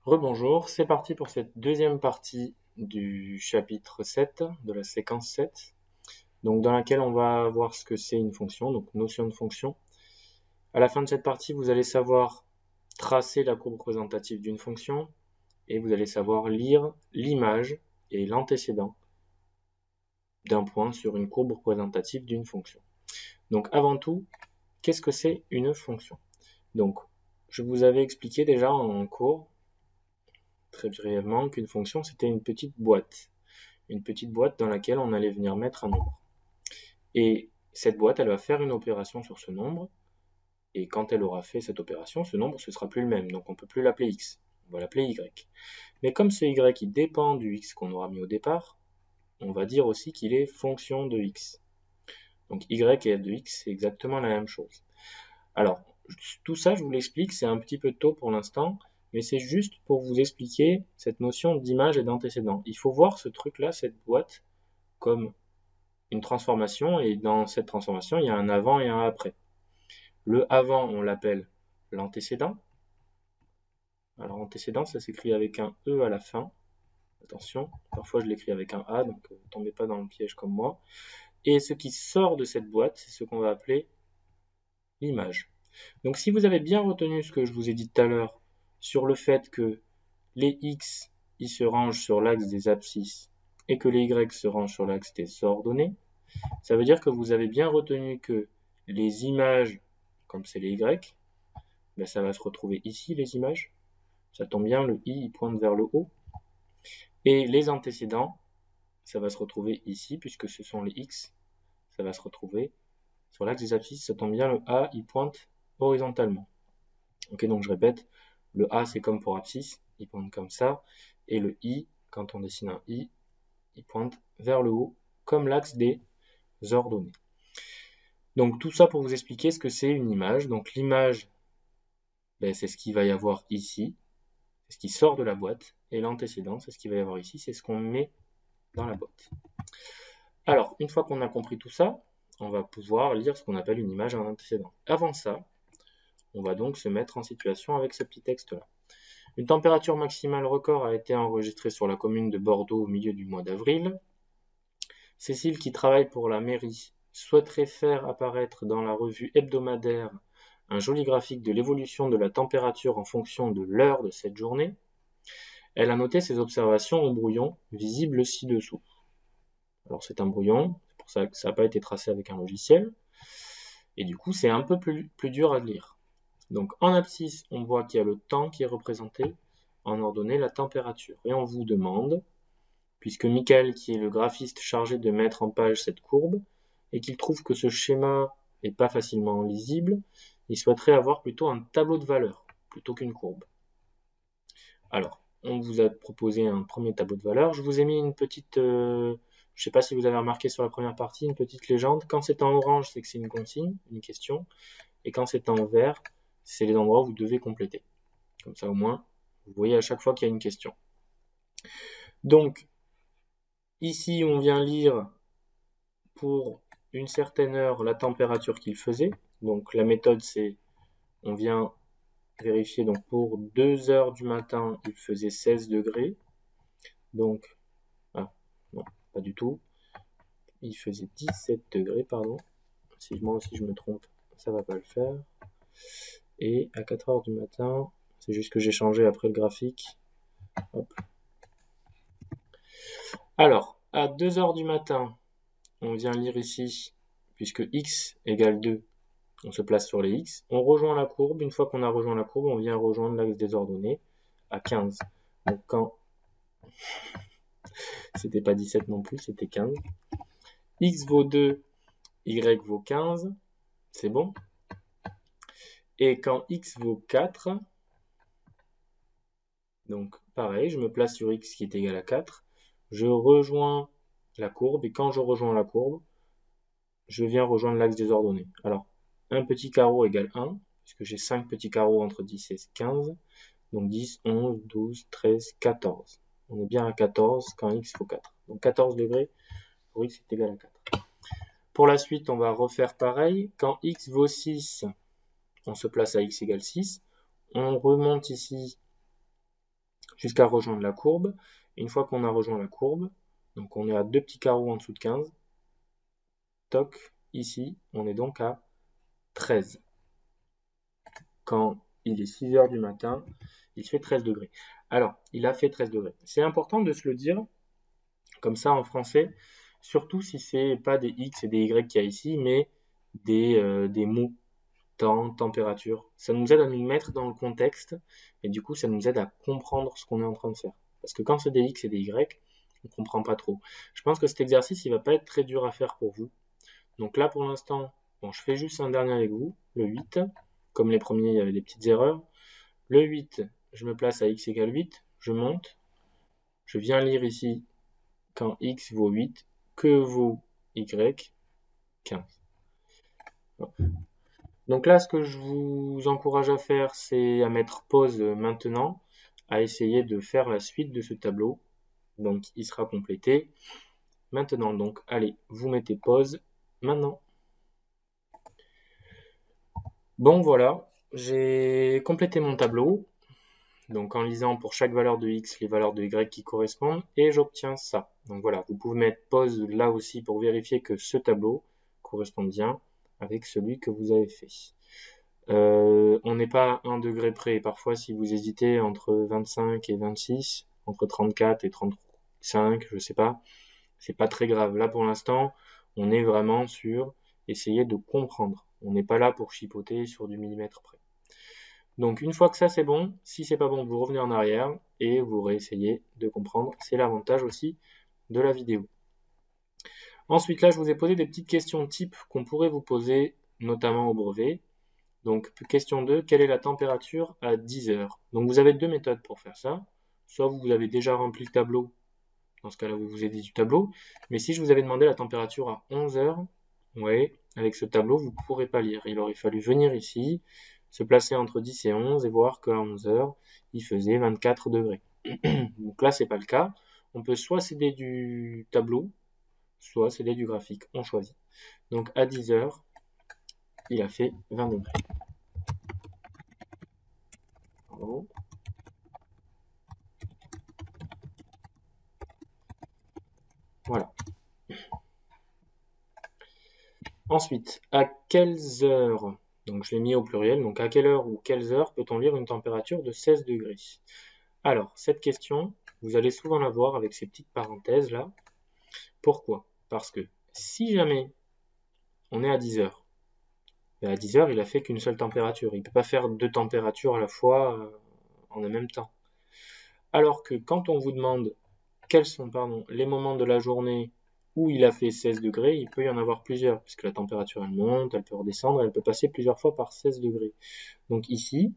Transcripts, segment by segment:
Rebonjour, c'est parti pour cette deuxième partie du chapitre 7, de la séquence 7, donc dans laquelle on va voir ce que c'est une fonction, donc notion de fonction. À la fin de cette partie, vous allez savoir tracer la courbe représentative d'une fonction et vous allez savoir lire l'image et l'antécédent d'un point sur une courbe représentative d'une fonction. Donc avant tout, qu'est-ce que c'est une fonction? Donc, je vous avais expliqué déjà en cours, très brièvement, qu'une fonction c'était une petite boîte dans laquelle on allait venir mettre un nombre. Et cette boîte, elle va faire une opération sur ce nombre, et quand elle aura fait cette opération, ce nombre, ce sera plus le même, donc on peut plus l'appeler x, on va l'appeler y. Mais comme ce y, il dépend du x qu'on aura mis au départ, on va dire aussi qu'il est fonction de x. Donc y et f de x, c'est exactement la même chose. Alors, tout ça, je vous l'explique, c'est un petit peu tôt pour l'instant, mais c'est juste pour vous expliquer cette notion d'image et d'antécédent. Il faut voir ce truc-là, cette boîte, comme une transformation, et dans cette transformation, il y a un avant et un après. Le avant, on l'appelle l'antécédent. Alors, antécédent, ça s'écrit avec un E à la fin. Attention, parfois je l'écris avec un A, donc ne tombez pas dans le piège comme moi. Et ce qui sort de cette boîte, c'est ce qu'on va appeler l'image. Donc, si vous avez bien retenu ce que je vous ai dit tout à l'heure sur le fait que les X, ils se rangent sur l'axe des abscisses et que les Y se rangent sur l'axe des ordonnées, ça veut dire que vous avez bien retenu que les images, comme c'est les Y, ben ça va se retrouver ici, les images. Ça tombe bien, le I il pointe vers le haut. Et les antécédents, ça va se retrouver ici, puisque ce sont les X. Ça va se retrouver sur l'axe des abscisses. Ça tombe bien, le A il pointe horizontalement. Ok, donc je répète, le A c'est comme pour abscisse, il pointe comme ça. Et le I, quand on dessine un I, il pointe vers le haut, comme l'axe des ordonnées. Donc tout ça pour vous expliquer ce que c'est une image. Donc l'image, ben, c'est ce qu'il va y avoir ici, c'est ce qui sort de la boîte, et l'antécédent, c'est ce qu'il va y avoir ici, c'est ce qu'on met dans la boîte. Alors, une fois qu'on a compris tout ça, on va pouvoir lire ce qu'on appelle une image et un antécédent. Avant ça, on va donc se mettre en situation avec ce petit texte-là. Une température maximale record a été enregistrée sur la commune de Bordeaux au milieu du mois d'avril. Cécile, qui travaille pour la mairie, souhaiterait faire apparaître dans la revue hebdomadaire un joli graphique de l'évolution de la température en fonction de l'heure de cette journée. Elle a noté ses observations au brouillon, visible ci-dessous. Alors c'est un brouillon, c'est pour ça que ça n'a pas été tracé avec un logiciel, et du coup c'est un peu plus dur à lire. Donc en abscisse, on voit qu'il y a le temps qui est représenté, en ordonnée la température. Et on vous demande, puisque Michael, qui est le graphiste chargé de mettre en page cette courbe, et qu'il trouve que ce schéma n'est pas facilement lisible, il souhaiterait avoir plutôt un tableau de valeurs, plutôt qu'une courbe. Alors, on vous a proposé un premier tableau de valeurs. Je vous ai mis une petite, je ne sais pas si vous avez remarqué sur la première partie, une petite légende. Quand c'est en orange, c'est que c'est une consigne, une question. Et quand c'est en vert, c'est les endroits où vous devez compléter. Comme ça, au moins, vous voyez à chaque fois qu'il y a une question. Donc, ici, on vient lire pour une certaine heure la température qu'il faisait. Donc, la méthode, c'est, on vient vérifier, donc pour 2 heures du matin, il faisait 16 degrés. Donc, non, pas du tout. Il faisait 17 degrés, pardon. Si moi aussi je me trompe, ça va pas le faire. Et à 4 heures du matin, c'est juste que j'ai changé après le graphique. Hop. Alors, à 2 heures du matin, on vient lire ici, puisque x égale 2, on se place sur les x. On rejoint la courbe. Une fois qu'on a rejoint la courbe, on vient rejoindre l'axe des ordonnées à 15. Donc quand c'était pas 17 non plus, c'était 15. X vaut 2, y vaut 15, c'est bon. Et quand x vaut 4, donc pareil, je me place sur x qui est égal à 4, je rejoins la courbe, et quand je rejoins la courbe, je viens rejoindre l'axe des ordonnées. Alors, un petit carreau égale 1, puisque j'ai 5 petits carreaux entre 10 et 15, donc 10, 11, 12, 13, 14. On est bien à 14 quand x vaut 4. Donc 14 degrés pour x est égal à 4. Pour la suite, on va refaire pareil. Quand x vaut 6, on se place à x égale 6. On remonte ici jusqu'à rejoindre la courbe. Une fois qu'on a rejoint la courbe, donc on est à 2 petits carreaux en dessous de 15, toc, ici, on est donc à 13. Quand il est 6 heures du matin, il fait 13 degrés. Alors, il a fait 13 degrés. C'est important de se le dire, comme ça en français, surtout si c'est pas des X et des Y qu'il y a ici, mais des mots, temps, température. Ça nous aide à nous mettre dans le contexte, et du coup, ça nous aide à comprendre ce qu'on est en train de faire. Parce que quand c'est des X et des Y, on comprend pas trop. Je pense que cet exercice, il va pas être très dur à faire pour vous. Donc là, pour l'instant, bon, je fais juste un dernier avec vous, le 8. Comme les premiers, il y avait des petites erreurs. Le 8, je me place à x égale 8, je monte. Je viens lire ici, quand x vaut 8, que vaut y 15. Donc là, ce que je vous encourage à faire, c'est à mettre pause maintenant, à essayer de faire la suite de ce tableau. Donc, il sera complété maintenant. Donc, allez, vous mettez pause maintenant. Bon, voilà, j'ai complété mon tableau. Donc, en lisant pour chaque valeur de x les valeurs de y qui correspondent, et j'obtiens ça. Donc voilà, vous pouvez mettre pause là aussi pour vérifier que ce tableau correspond bien avec celui que vous avez fait. On n'est pas à 1 degré près. Parfois, si vous hésitez entre 25 et 26, entre 34 et 35, je sais pas, c'est pas très grave. Là, pour l'instant, on est vraiment sur essayer de comprendre. On n'est pas là pour chipoter sur du millimètre près. Donc, une fois que ça c'est bon, si c'est pas bon, vous revenez en arrière et vous réessayez de comprendre. C'est l'avantage aussi de la vidéo. Ensuite, là, je vous ai posé des petites questions type qu'on pourrait vous poser, notamment au brevet. Donc, question 2, quelle est la température à 10 heures? Donc, vous avez deux méthodes pour faire ça. Soit vous avez déjà rempli le tableau, dans ce cas-là, vous vous aidez du tableau. Mais si je vous avais demandé la température à 11 heures, ouais, avec ce tableau, vous ne pourrez pas lire. Il aurait fallu venir ici, se placer entre 10 et 11 et voir qu'à 11 heures, il faisait 24 degrés. Donc là, c'est pas le cas. On peut soit céder du tableau, soit céder du graphique. On choisit. Donc à 10 heures, il a fait 20 degrés. Pardon. Voilà. Ensuite, à quelles heures, donc je l'ai mis au pluriel, donc à quelle heure ou quelles heures peut-on lire une température de 16 degrés? Alors, cette question, vous allez souvent la voir avec ces petites parenthèses là. Pourquoi? Parce que si jamais on est à 10 heures, à 10 heures, il a fait qu'une seule température. Il ne peut pas faire deux températures à la fois en un même temps. Alors que quand on vous demande quels sont les moments de la journée où il a fait 16 degrés, il peut y en avoir plusieurs, puisque la température elle monte, elle peut redescendre, elle peut passer plusieurs fois par 16 degrés. Donc ici,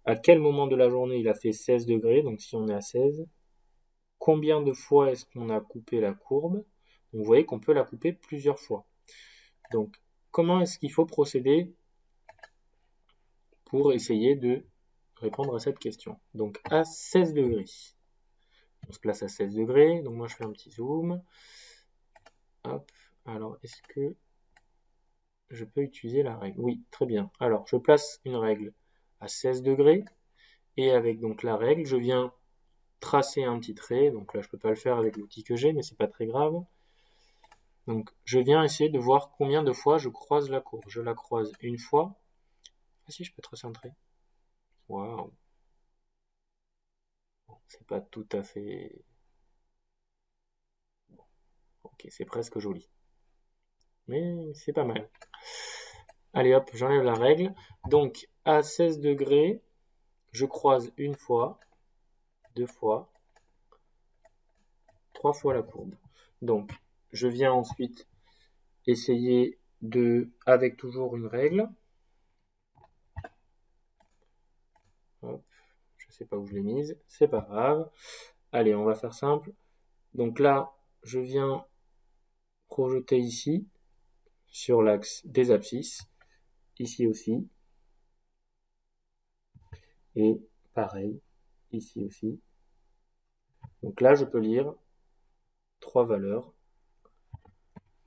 à quel moment de la journée il a fait 16 degrés, donc si on est à 16, combien de fois est-ce qu'on a coupé la courbe? Donc vous voyez qu'on peut la couper plusieurs fois. Donc comment est-ce qu'il faut procéder pour essayer de répondre à cette question? Donc à 16 degrés. On se place à 16 degrés, donc moi je fais un petit zoom. Hop, alors est-ce que je peux utiliser la règle? Oui, très bien. Alors je place une règle à 16 degrés, et avec donc la règle, je viens tracer un petit trait. Donc là je peux pas le faire avec l'outil que j'ai, mais c'est pas très grave. Donc je viens essayer de voir combien de fois je croise la courbe. Je la croise une fois. Ah si, je peux tracer un trait. Waouh. Bon, c'est pas tout à fait... Bon. Ok, c'est presque joli. Mais c'est pas mal. Allez hop, j'enlève la règle. Donc à 16 degrés, je croise une fois, deux fois, trois fois la courbe. Donc je viens ensuite essayer de, avec toujours une règle. Hop, je sais pas où je l'ai mise, c'est pas grave. Allez, on va faire simple. Donc là, je viens projeter ici, sur l'axe des abscisses, ici aussi, et pareil, ici aussi. Donc là, je peux lire trois valeurs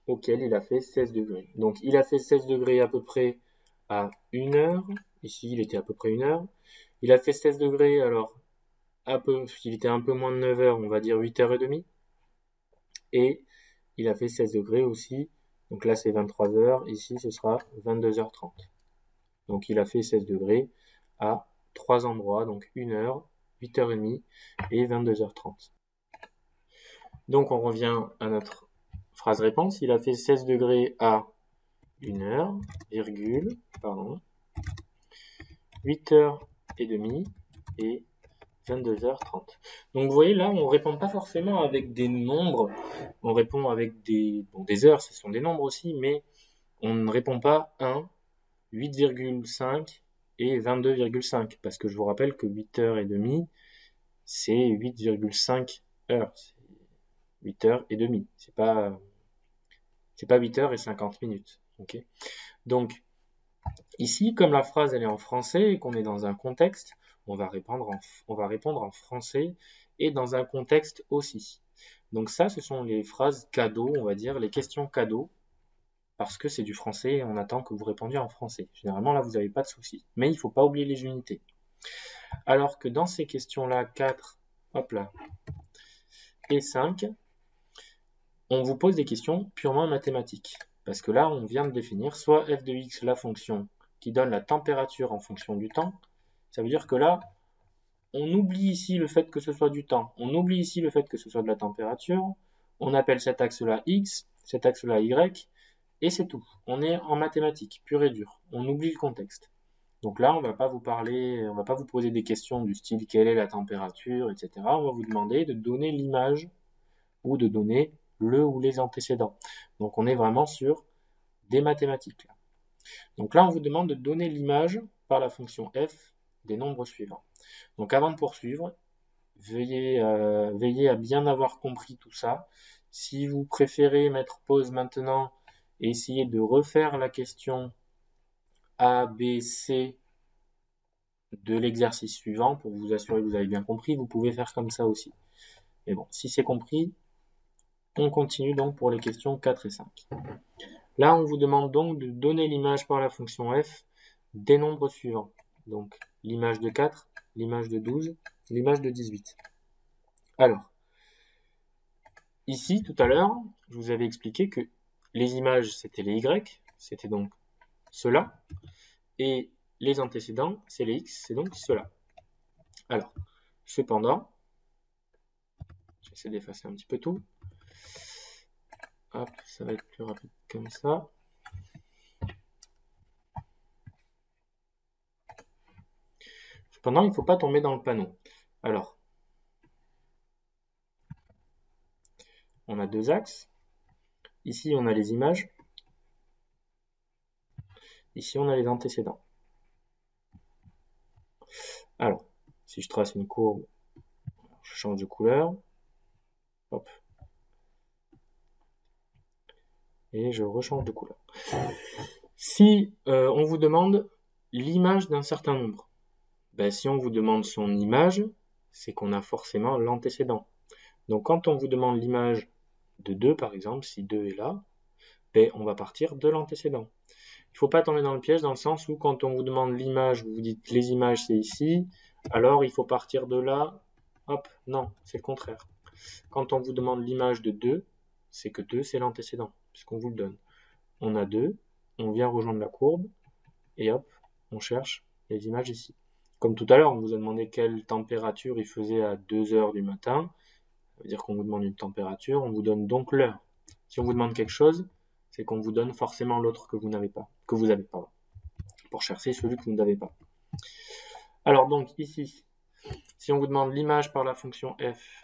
auxquelles il a fait 16 degrés. Donc il a fait 16 degrés à peu près à 1 heure. Ici, il était à peu près 1 heure. Il a fait 16 degrés, alors il était un peu moins de 9 heures, on va dire 8h30. Et il a fait 16 degrés aussi. Donc là, c'est 23 heures. Ici, ce sera 22h30. Donc il a fait 16 degrés à 3 endroits, donc 1 heure, 8h30 et 22h30. Donc on revient à notre phrase réponse. Il a fait 16 degrés à 1 heure, virgule, pardon, 8h30 et 22h30. Donc vous voyez là, on répond pas forcément avec des nombres, on répond avec des heures, ce sont des nombres aussi, mais on ne répond pas 1, 8,5 et 22,5, parce que je vous rappelle que 8h30, c'est 8,5 heures, c'est 8h30, c'est pas 8h50. Ok. Donc ici, comme la phrase elle est en français et qu'on est dans un contexte, on va répondre en français et dans un contexte aussi. Donc ça, ce sont les phrases cadeaux, on va dire, les questions cadeaux, parce que c'est du français et on attend que vous répondiez en français. Généralement, là, vous n'avez pas de souci. Mais il ne faut pas oublier les unités. Alors que dans ces questions-là, 4, hop là, et 5, on vous pose des questions purement mathématiques. Parce que là, on vient de définir soit f de x, la fonction qui donne la température en fonction du temps. Ça veut dire que là, on oublie ici le fait que ce soit du temps. On oublie ici le fait que ce soit de la température. On appelle cet axe-là x, cet axe-là y, et c'est tout. On est en mathématiques, pur et dur. On oublie le contexte. Donc là, on va pas vous poser des questions du style quelle est la température, etc. On va vous demander de donner l'image ou de donner le ou les antécédents. Donc on est vraiment sur des mathématiques là. Donc là, on vous demande de donner l'image par la fonction f des nombres suivants. Donc avant de poursuivre, veillez à bien avoir compris tout ça. Si vous préférez mettre pause maintenant et essayer de refaire la question A, B, C de l'exercice suivant pour vous assurer que vous avez bien compris, vous pouvez faire comme ça aussi. Mais bon, si c'est compris, on continue donc pour les questions 4 et 5. Là, on vous demande donc de donner l'image par la fonction f des nombres suivants. Donc, l'image de 4, l'image de 12, l'image de 18. Alors, ici, tout à l'heure, je vous avais expliqué que les images, c'était les y, c'était donc cela, et les antécédents, c'est les x, c'est donc cela. Alors, cependant, j'essaie d'effacer un petit peu tout. Hop, ça va être plus rapide comme ça. Cependant, il ne faut pas tomber dans le panneau. Alors, on a deux axes. Ici, on a les images. Ici, on a les antécédents. Alors, si je trace une courbe, je change de couleur. Hop. Et je rechange de couleur. Si on vous demande l'image d'un certain nombre, ben, si on vous demande son image, c'est qu'on a forcément l'antécédent. Donc quand on vous demande l'image de 2, par exemple, si 2 est là, ben, on va partir de l'antécédent. Il ne faut pas tomber dans le piège dans le sens où quand on vous demande l'image, vous dites les images c'est ici, alors il faut partir de là, hop, non, c'est le contraire. Quand on vous demande l'image de 2, c'est que 2 c'est l'antécédent, puisqu'on vous le donne. On a 2, on vient rejoindre la courbe, et hop, on cherche les images ici. Comme tout à l'heure, on vous a demandé quelle température il faisait à 2 heures du matin. Ça veut dire qu'on vous demande une température, on vous donne donc l'heure. Si on vous demande quelque chose, c'est qu'on vous donne forcément l'autre que vous n'avez pas, pour chercher celui que vous n'avez pas. Alors donc ici, si on vous demande l'image par la fonction f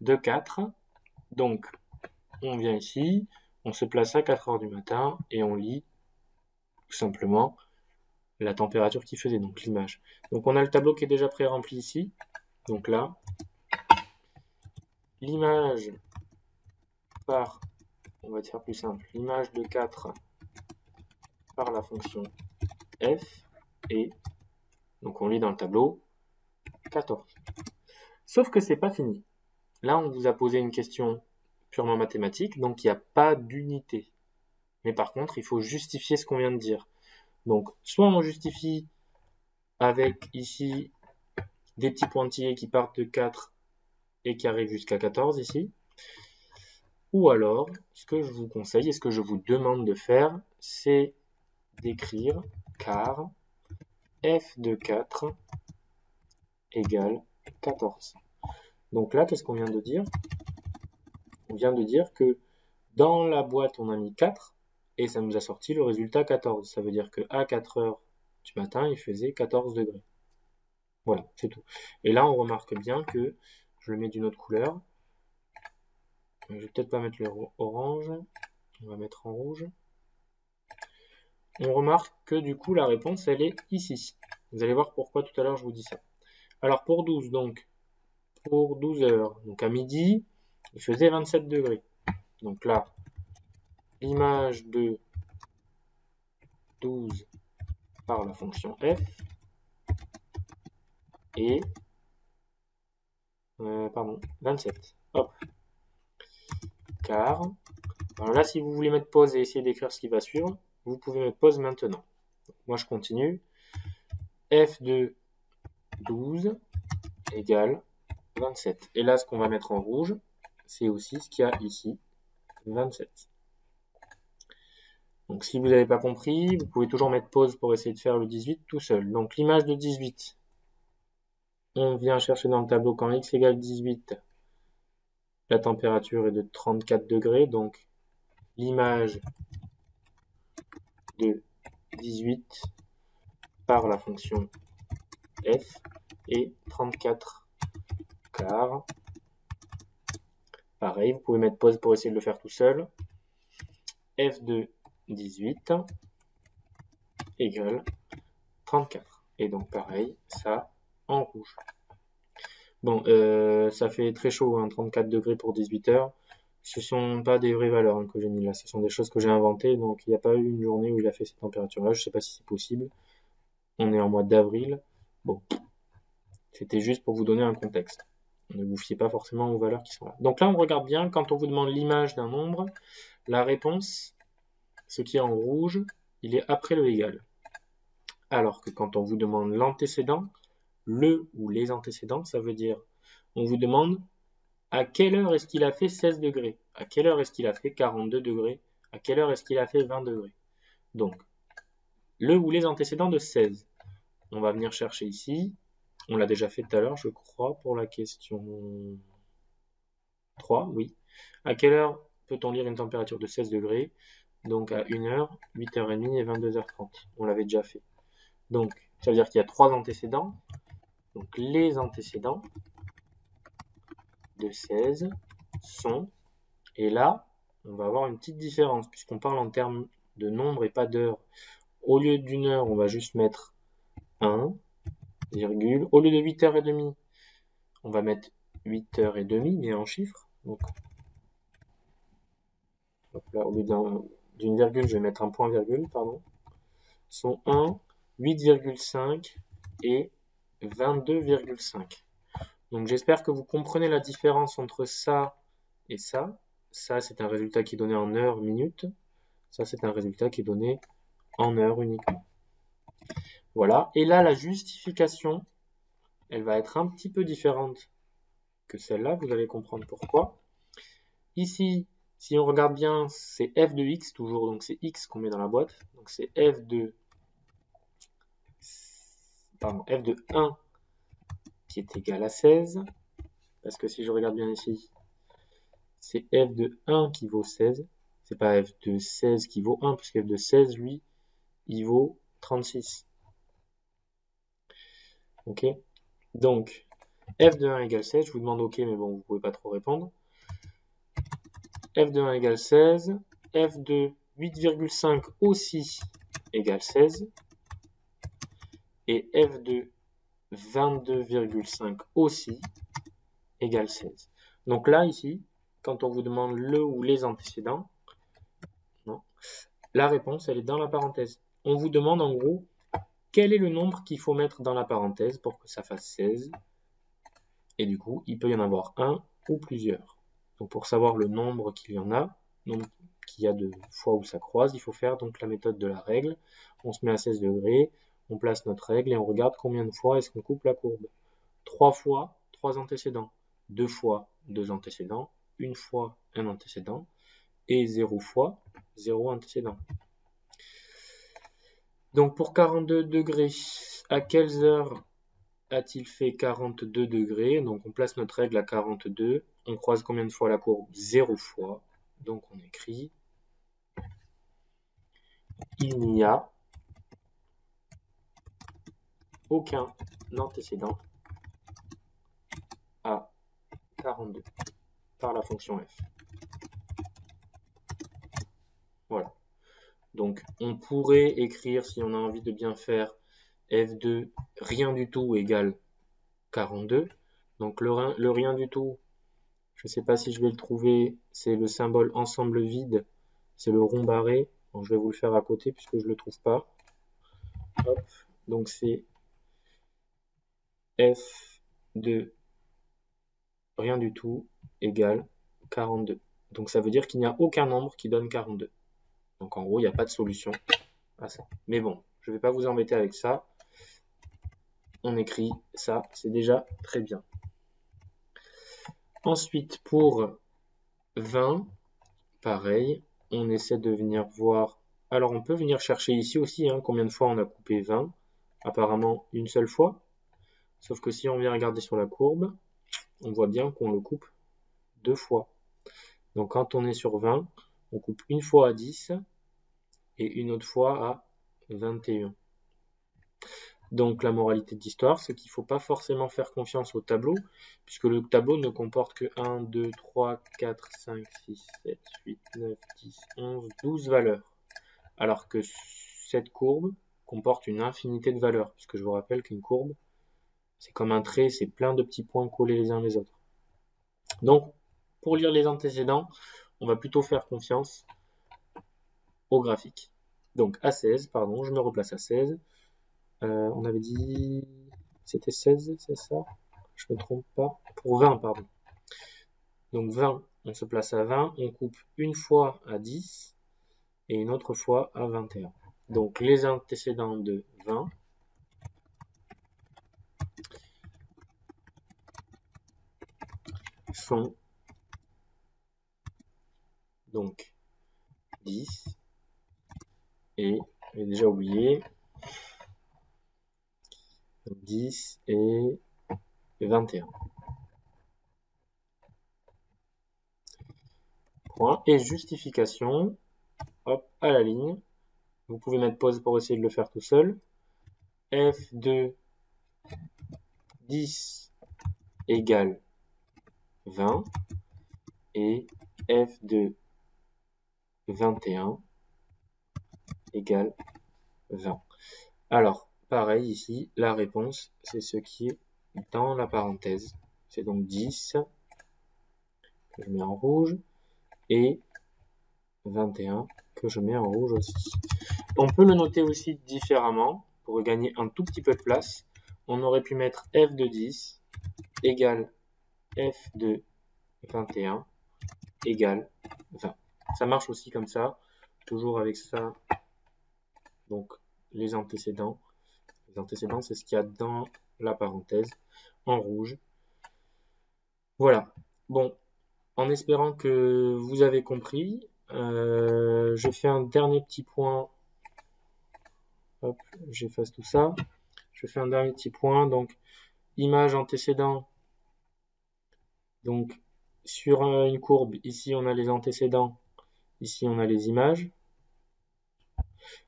de 4, donc on vient ici, on se place à 4 heures du matin et on lit tout simplement la température qu'il faisait, donc l'image. Donc on a le tableau qui est déjà pré-rempli ici. Donc là, l'image par, on va dire plus simple, l'image de 4 par la fonction f et, donc on lit dans le tableau, 14. Sauf que c'est pas fini. Là, on vous a posé une question purement mathématique, donc il n'y a pas d'unité. Mais par contre, il faut justifier ce qu'on vient de dire. Donc, soit on justifie avec ici des petits pointillés qui partent de 4 et qui arrivent jusqu'à 14 ici. Ou alors, ce que je vous conseille et ce que je vous demande de faire, c'est d'écrire car f de 4 égale 14. Donc là, qu'est-ce qu'on vient de dire? On vient de dire que dans la boîte, on a mis 4 et ça nous a sorti le résultat 14. Ça veut dire qu'à 4 heures du matin, il faisait 14 degrés. Voilà, c'est tout. Et là, on remarque bien que je le mets d'une autre couleur. Je vais peut-être pas mettre le orange. On va mettre en rouge. On remarque que du coup, la réponse, elle est ici. Vous allez voir pourquoi tout à l'heure, je vous dis ça. Alors, pour 12, donc, pour 12 heures, donc à midi, il faisait 27 degrés. Donc là, l'image de 12 par la fonction f est 27. Hop. Car, alors là, si vous voulez mettre pause et essayer d'écrire ce qui va suivre, vous pouvez mettre pause maintenant. Donc, moi, je continue. F de 12 égale 27. Et là, ce qu'on va mettre en rouge, c'est aussi ce qu'il y a ici, 27. Donc, si vous n'avez pas compris, vous pouvez toujours mettre pause pour essayer de faire le 18 tout seul. Donc, l'image de 18, on vient chercher dans le tableau quand x égale 18, la température est de 34 degrés. Donc, l'image de 18 par la fonction f est 34 car. Pareil, vous pouvez mettre pause pour essayer de le faire tout seul. F de 18 égale 34. Et donc pareil, ça en rouge. Bon, ça fait très chaud, hein, 34 degrés pour 18 heures. Ce sont pas des vraies valeurs hein, que j'ai mis là, ce sont des choses que j'ai inventées. Donc il n'y a pas eu une journée où il a fait ces températures-là. Je ne sais pas si c'est possible. On est en mois d'avril. Bon, c'était juste pour vous donner un contexte. Ne vous fiez pas forcément aux valeurs qui sont là. Donc là, on regarde bien, quand on vous demande l'image d'un nombre, la réponse, ce qui est en rouge, il est après le égal. Alors que quand on vous demande l'antécédent, le ou les antécédents, ça veut dire, on vous demande à quelle heure est-ce qu'il a fait 16 degrés, à quelle heure est-ce qu'il a fait 42 degrés, à quelle heure est-ce qu'il a fait 20 degrés. Donc, le ou les antécédents de 16. On va venir chercher ici. On l'a déjà fait tout à l'heure, je crois, pour la question 3, oui. À quelle heure peut-on lire une température de 16 degrés? Donc à 1h, 8h30 et 22h30. On l'avait déjà fait. Donc, ça veut dire qu'il y a 3 antécédents. Donc les antécédents de 16 sont... Et là, on va avoir une petite différence, puisqu'on parle en termes de nombre et pas d'heure. Au lieu d'une heure, on va juste mettre 1, virgule. Au lieu de 8h30, on va mettre 8h30, mais en chiffres. Donc, là, au lieu d'une virgule, je vais mettre un point virgule, pardon. Sont 1, 8,5 et 22,5. Donc j'espère que vous comprenez la différence entre ça et ça. Ça, c'est un résultat qui est donné en heures, minutes. Ça, c'est un résultat qui est donné en heures uniquement. Voilà. Et là, la justification, elle va être un petit peu différente que celle-là. Vous allez comprendre pourquoi. Ici, si on regarde bien, c'est f de x toujours. Donc c'est x qu'on met dans la boîte. Donc c'est f de 1 qui est égal à 16. Parce que si je regarde bien ici, c'est f de 1 qui vaut 16. C'est pas f de 16 qui vaut 1, puisque f de 16, lui, il vaut 36. Ok? Donc, f de 1 égale 16. Je vous demande ok, mais bon, vous pouvez pas trop répondre. F de 1 égale 16. F de 8,5 aussi égale 16. Et f de 22,5 aussi égale 16. Donc là, ici, quand on vous demande le ou les antécédents, non, la réponse, elle est dans la parenthèse. On vous demande en gros, quel est le nombre qu'il faut mettre dans la parenthèse pour que ça fasse 16. Et du coup, il peut y en avoir un ou plusieurs. Donc pour savoir le nombre qu'il y en a, donc qu'il y a de fois où ça croise, il faut faire donc la méthode de la règle. On se met à 16 degrés, on place notre règle et on regarde combien de fois est-ce qu'on coupe la courbe. 3 fois 3 antécédents, 2 fois 2 antécédents, 1 fois un antécédent, et 0 fois 0 antécédent. Donc pour 42 degrés, à quelles heures a-t-il fait 42 degrés? Donc on place notre règle à 42. On croise combien de fois la courbe? 0 fois. Donc on écrit il n'y a aucun antécédent à 42 par la fonction f. Voilà. Donc on pourrait écrire, si on a envie de bien faire, f de rien du tout égale 42. Donc le rien du tout, je ne sais pas si je vais le trouver, c'est le symbole ensemble vide, c'est le rond barré. Donc je vais vous le faire à côté puisque je ne le trouve pas. Hop. Donc c'est f de rien du tout égale 42. Donc ça veut dire qu'il n'y a aucun nombre qui donne 42. Donc en gros, il n'y a pas de solution à ça. Mais bon, je ne vais pas vous embêter avec ça. On écrit ça, c'est déjà très bien. Ensuite, pour 20, pareil, on essaie de venir voir. Alors on peut venir chercher ici aussi combien de fois on a coupé 20. Apparemment une seule fois. Sauf que si on vient regarder sur la courbe, on voit bien qu'on le coupe 2 fois. Donc quand on est sur 20, on coupe une fois à 10 et une autre fois à 21. Donc la moralité de l'histoire, c'est qu'il ne faut pas forcément faire confiance au tableau, puisque le tableau ne comporte que 1, 2, 3, 4, 5, 6, 7, 8, 9, 10, 11, 12 valeurs. Alors que cette courbe comporte une infinité de valeurs, puisque je vous rappelle qu'une courbe, c'est comme un trait, c'est plein de petits points collés les uns les autres. Donc, pour lire les antécédents, on va plutôt faire confiance au graphique. Donc à 16, pardon, je me replace à 16. On avait dit c'était 16, c'est ça? Je me trompe pas. Pour 20, pardon. Donc 20, on se place à 20, on coupe une fois à 10 et une autre fois à 21. Donc les antécédents de 20 sont donc 10 et, j'ai déjà oublié, 10 et 21. Point. Et justification, hop, à la ligne. Vous pouvez mettre pause pour essayer de le faire tout seul. F de 10 égale 20 et f de 21 égale 20. Alors, pareil ici, la réponse, c'est ce qui est dans la parenthèse. C'est donc 10, que je mets en rouge, et 21, que je mets en rouge aussi. On peut le noter aussi différemment, pour gagner un tout petit peu de place. On aurait pu mettre f de 10 égale f de 21 égale 20. Ça marche aussi comme ça, toujours avec ça. Donc les antécédents. Les antécédents, c'est ce qu'il y a dans la parenthèse en rouge. Voilà. Bon, en espérant que vous avez compris, je fais un dernier petit point. Hop, j'efface tout ça. Je fais un dernier petit point. Donc, image antécédent. Donc, sur une courbe, ici on a les antécédents, ici on a les images.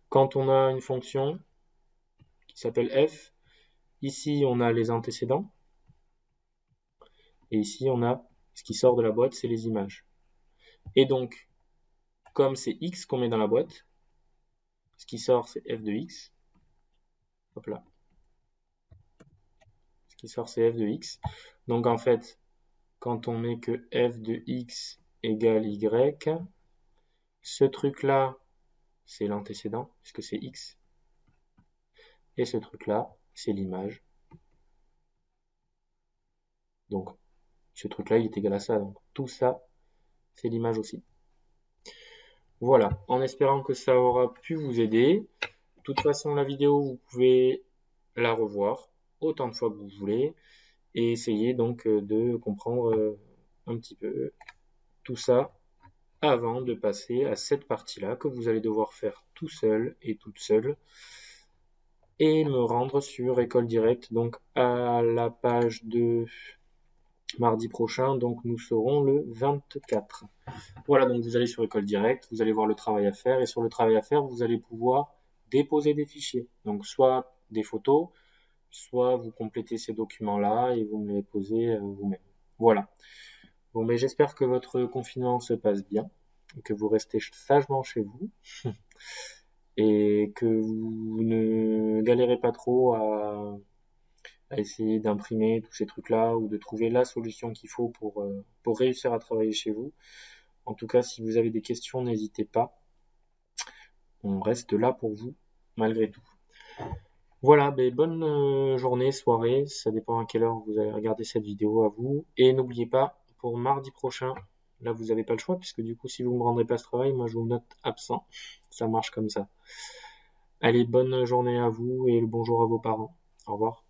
Quand on a une fonction qui s'appelle f, ici on a les antécédents. Et ici on a ce qui sort de la boîte, c'est les images. Et donc, comme c'est x qu'on met dans la boîte, ce qui sort c'est f de x. Hop là. Ce qui sort c'est f de x. Donc en fait, quand on met que f de x égale y, ce truc-là, c'est l'antécédent, puisque c'est x. Et ce truc-là, c'est l'image. Donc, ce truc-là, il est égal à ça. Donc, tout ça, c'est l'image aussi. Voilà, en espérant que ça aura pu vous aider. De toute façon, la vidéo, vous pouvez la revoir autant de fois que vous voulez. et essayer donc de comprendre un petit peu tout ça avant de passer à cette partie-là que vous allez devoir faire tout seul et toute seule et me rendre sur École Directe, donc à la page de mardi prochain, donc nous serons le 24. Voilà, donc vous allez sur École Directe, vous allez voir le travail à faire, et sur le travail à faire, vous allez pouvoir déposer des fichiers. Donc soit des photos, soit vous complétez ces documents-là et vous me les posez vous-même. Voilà. Bon, mais j'espère que votre confinement se passe bien, que vous restez sagement chez vous, et que vous ne galérez pas trop à essayer d'imprimer tous ces trucs-là ou de trouver la solution qu'il faut pour réussir à travailler chez vous. En tout cas, si vous avez des questions, n'hésitez pas. On reste là pour vous, malgré tout. Voilà, bonne journée, soirée, ça dépend à quelle heure vous allez regarder cette vidéo à vous. Et n'oubliez pas, pour mardi prochain, là vous n'avez pas le choix, puisque du coup si vous ne me rendrez pas ce travail, moi je vous note absent. Ça marche comme ça. Allez, bonne journée à vous et le bonjour à vos parents. Au revoir.